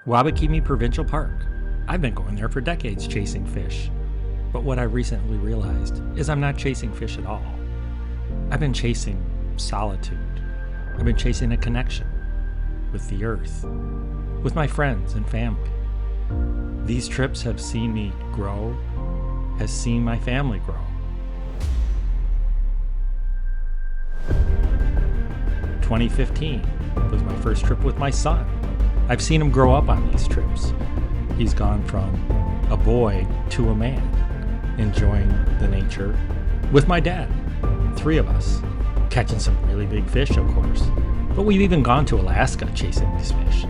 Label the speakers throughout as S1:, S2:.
S1: Wabakimi Provincial Park. I've been going there for decades chasing fish. But what I recently realized is I'm not chasing fish at all. I've been chasing solitude. I've been chasing a connection with the earth, with my friends and family. These trips have seen me grow, has seen my family grow. "2015 was my first trip with my son. I've seen him grow up on these trips. He's gone from a boy to a man, enjoying the nature with my dad. 3 of us, catching some really big fish, of course. But we've even gone to Alaska chasing these fish.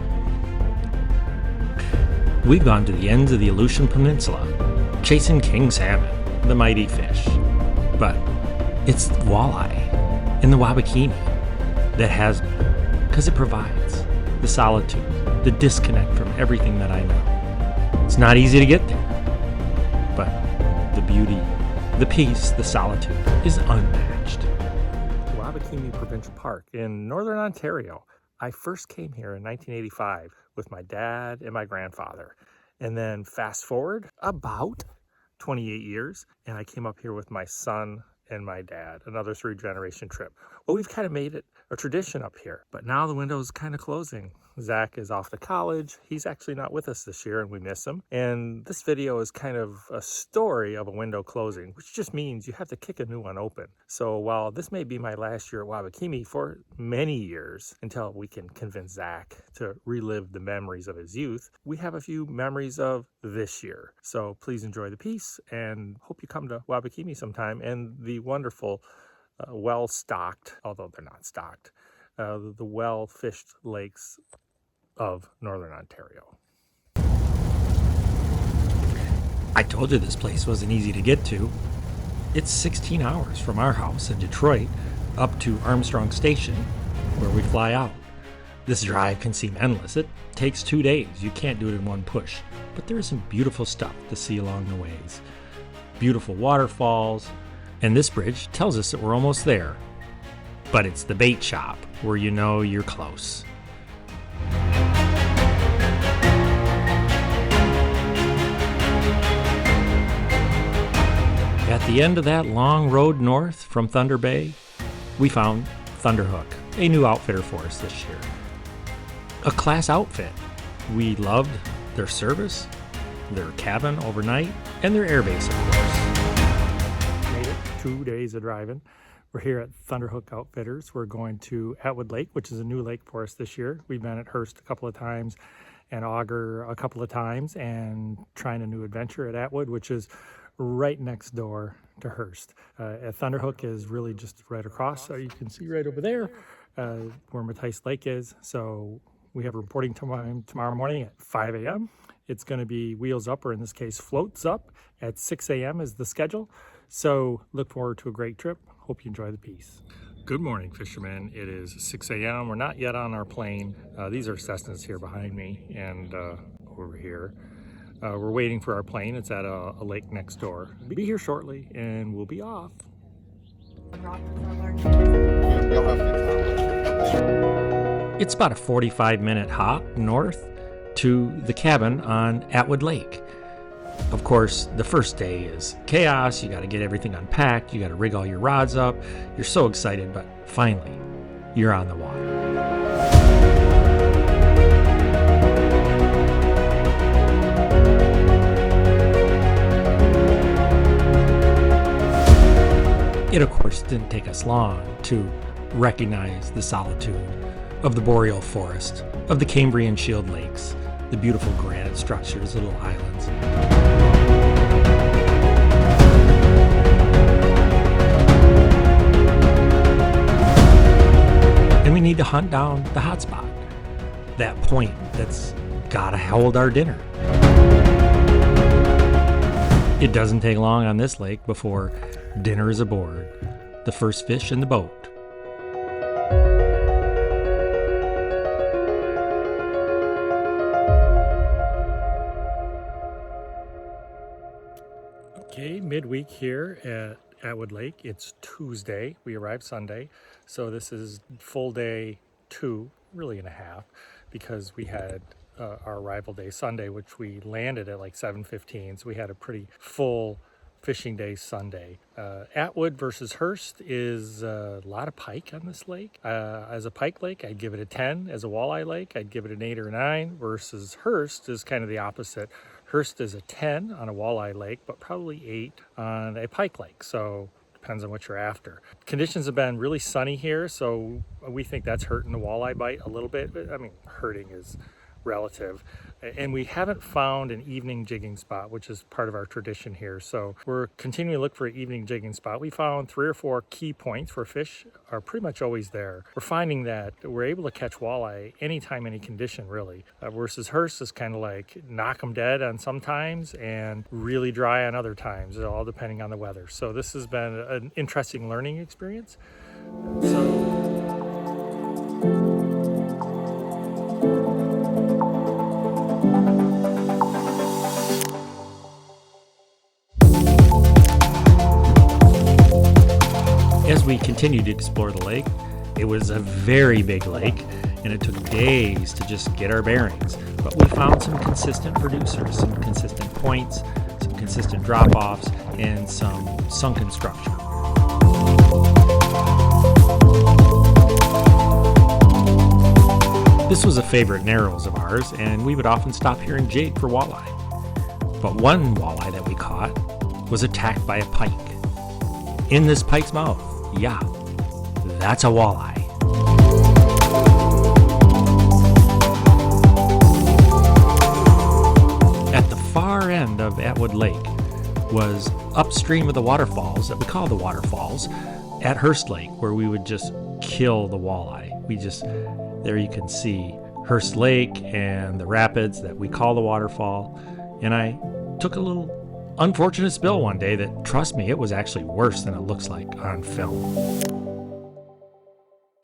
S1: We've gone to the ends of the Aleutian Peninsula, chasing king salmon, the mighty fish. But it's walleye in the Wabakimi that has me, because it provides the solitude, the disconnect from everything that I know. It's not easy to get there, but the beauty, the peace, the solitude is unmatched. Wabakimi Provincial Park in Northern Ontario. I first came here in 1985 with my dad and my grandfather. And then fast forward about 28 years, and I came up here with my son and my dad, another 3-generation trip. Well, we've kind of made it a tradition up here, but now the window's kind of closing. Zach is off to college. He's actually not with us this year, and we miss him. And this video is kind of a story of a window closing, which just means you have to kick a new one open. So while this may be my last year at Wabakimi for many years, until we can convince Zach to relive the memories of his youth, we have a few memories of this year. So please enjoy the piece, and hope you come to Wabakimi sometime, and the wonderful well-stocked, although they're not stocked, the well-fished lakes of Northern Ontario. I told you this place wasn't easy to get to. It's 16 hours from our house in Detroit up to Armstrong Station, where we fly out. This drive can seem endless. It takes 2 days. You can't do it in one push. But there is some beautiful stuff to see along the ways. Beautiful waterfalls, and this bridge tells us that we're almost there. But it's the bait shop where you know you're close. At the end of that long road north from Thunder Bay, we found Thunderhook, a new outfitter for us this year. A class outfit. We loved their service, their cabin overnight, and their airbase, of course. Made it 2 days of driving. We're here at Thunderhook Outfitters. We're going to Attwood Lake, which is a new lake for us this year. We've been at Hearst a couple of times and Auger a couple of times, and trying a new adventure at Attwood, which is right next door to Hearst. At Thunderhook is really just right across. So you can see right over there where Matisse Lake is. So we have reporting time tomorrow morning at 5 a.m. It's going to be wheels up, or in this case, floats up at 6 a.m. is the schedule. So look forward to a great trip. Hope you enjoy the piece. Good morning, fishermen. It is 6 a.m. We're not yet on our plane. These are Cessnas here behind me and over here. We're waiting for our plane. It's at a lake next door. We'll be here shortly and we'll be off. It's about a 45-minute hop north to the cabin on Attwood Lake. Of course, the first day is chaos. You got to get everything unpacked. You got to rig all your rods up. You're so excited, but finally, you're on the water. It, of course, didn't take us long to recognize the solitude of the boreal forest, of the Cambrian Shield Lakes, the beautiful granite structures, little islands. And we need to hunt down the hot spot, that point that's gotta hold our dinner. It doesn't take long on this lake before dinner is aboard, the first fish in the boat. Okay, midweek here at Attwood Lake. It's Tuesday. We arrived Sunday, so this is full day 2, really and a half, because we had
S2: our arrival day, Sunday, which we landed at like 7:15. So we had a pretty full fishing day Sunday. Attwood versus Hearst is a lot of pike on this lake. As a pike lake, I'd give it a 10. As a walleye lake, I'd give it an 8 or 9, versus Hearst is kind of the opposite. Hearst is a 10 on a walleye lake, but probably 8 on a pike lake. So depends on what you're after. Conditions have been really sunny here, so we think that's hurting the walleye bite a little bit. I mean, hurting is relative. And we haven't found an evening jigging spot, which is part of our tradition here. So we're continuing to look for an evening jigging spot. We found 3 or 4 key points where fish are pretty much always there. We're finding that we're able to catch walleye anytime, any condition, really. Versus Hearst is kind of like knock them dead on some times and really dry on other times, all depending on the weather. So this has been an interesting learning experience.
S1: As we continued to explore the lake, it was a very big lake, and it took days to just get our bearings. But we found some consistent producers, some consistent points, some consistent drop-offs, and some sunken structure. This was a favorite narrows of ours, and we would often stop here and jig for walleye. But one walleye that we caught was attacked by a pike. In this pike's mouth, yeah, that's a walleye. At the far end of Attwood Lake was upstream of the waterfalls that we call the waterfalls at Hearst Lake, where we would just kill the walleye. There you can see Hearst Lake and the rapids that we call the waterfall. And I took a little unfortunate spill one day that, trust me, it was actually worse than it looks like on film.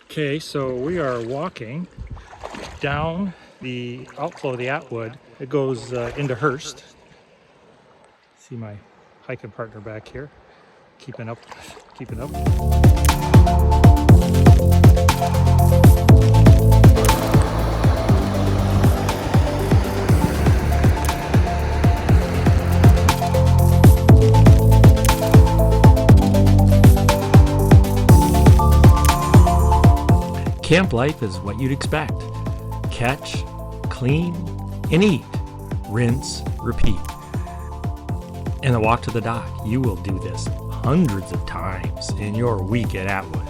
S2: Okay, so we are walking down the outflow of the Attwood. It goes into Hearst. See my hiking partner back here, keeping up.
S1: Camp life is what you'd expect. Catch, clean, and eat. Rinse, repeat. And the walk to the dock. You will do this hundreds of times in your week at Attwood.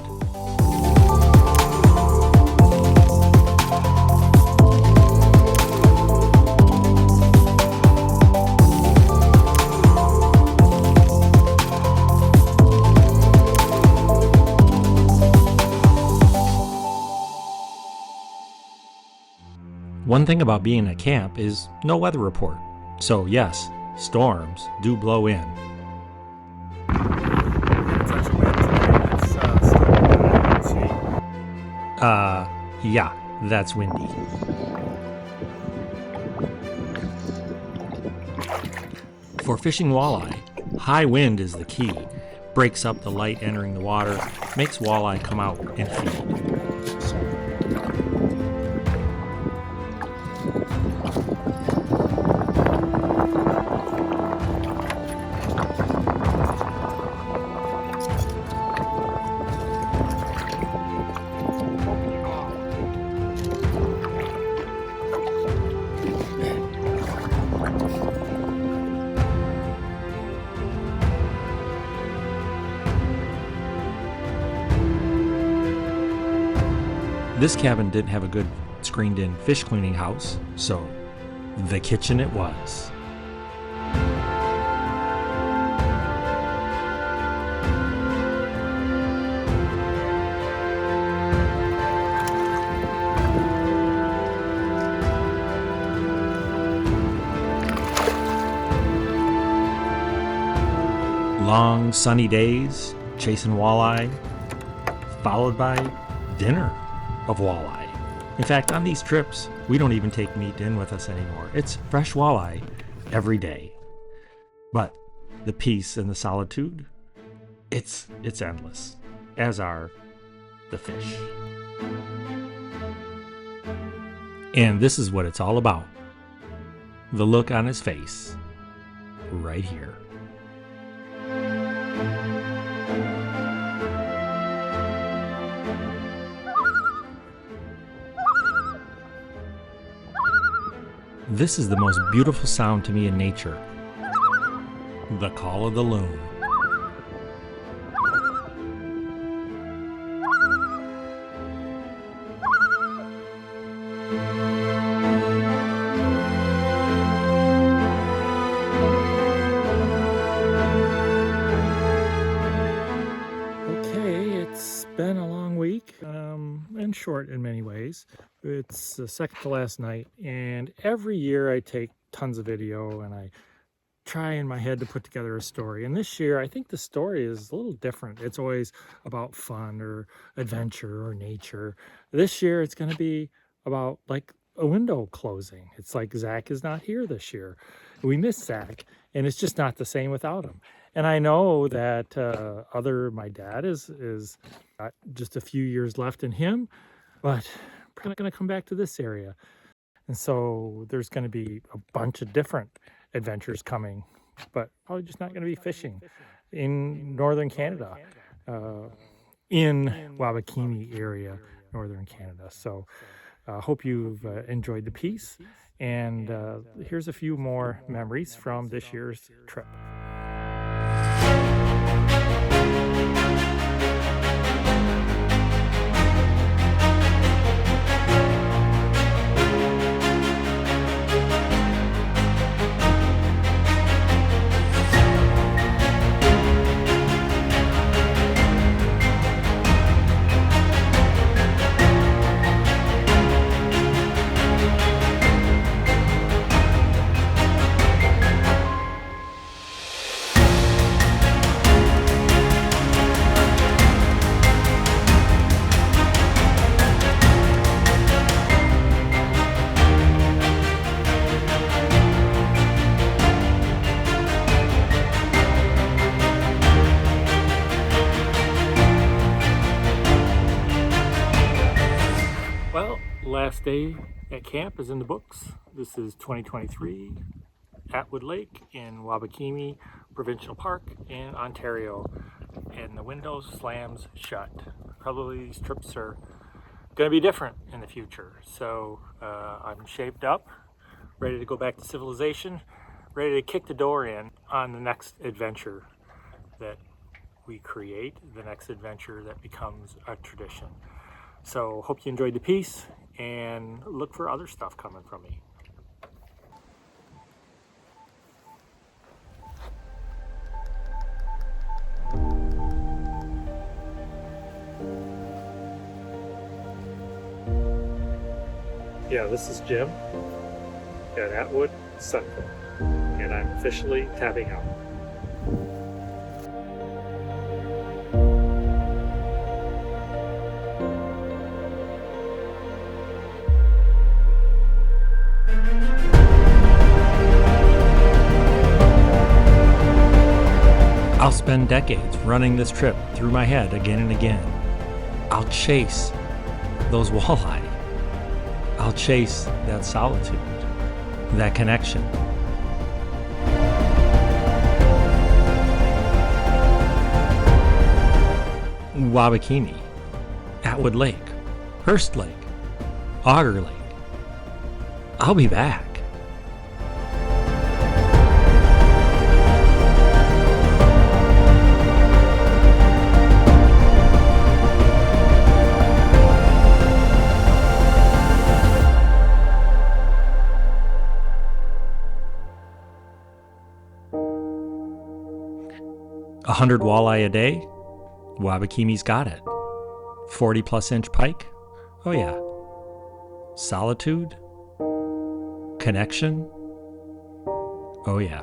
S1: One thing about being at camp is no weather report. So yes, storms do blow in. Yeah, that's windy. For fishing walleye, high wind is the key. Breaks up the light entering the water, makes walleye come out and feed. This cabin didn't have a good screened-in fish cleaning house, so the kitchen it was. Long sunny days chasing walleye, followed by dinner of walleye. In fact, on these trips, we don't even take meat in with us anymore. It's fresh walleye every day. But the peace and the solitude, it's endless, as are the fish. And this is what it's all about. The look on his face, right here. This is the most beautiful sound to me in nature. The call of the loon.
S2: Okay, it's been a long week, and short in many ways. It's the second to last night, and every year I take tons of video and I try in my head to put together a story. And this year, I think the story is a little different. It's always about fun or adventure or nature. This year, it's going to be about like a window closing. It's like Zach is not here this year. We miss Zach, and it's just not the same without him. And I know that my dad is got just a few years left in him, but we're going to come back to this area. And so there's going to be a bunch of different adventures coming, but probably just not going to be fishing in northern Canada, in Wabakimi area, northern Canada. So hope you've enjoyed the piece. And here's a few more memories from this year's trip. Last day at camp is in the books. This is 2023, Attwood Lake in Wabakimi, Provincial Park in Ontario. And the window slams shut. Probably these trips are going to be different in the future. So I'm shaped up, ready to go back to civilization, ready to kick the door in on the next adventure that we create, the next adventure that becomes a tradition. So hope you enjoyed the piece, and look for other stuff coming from me. Yeah, this is Jim at Attwood Central, and I'm officially tapping out.
S1: I'll spend decades running this trip through my head again and again. I'll chase those walleye. I'll chase that solitude, that connection. Wabakimi, Attwood Lake, Hearst Lake, Auger Lake. I'll be back. A 100 walleye a day? Wabakimi's got it. 40+ inch pike? Oh yeah. Solitude? Connection? Oh yeah.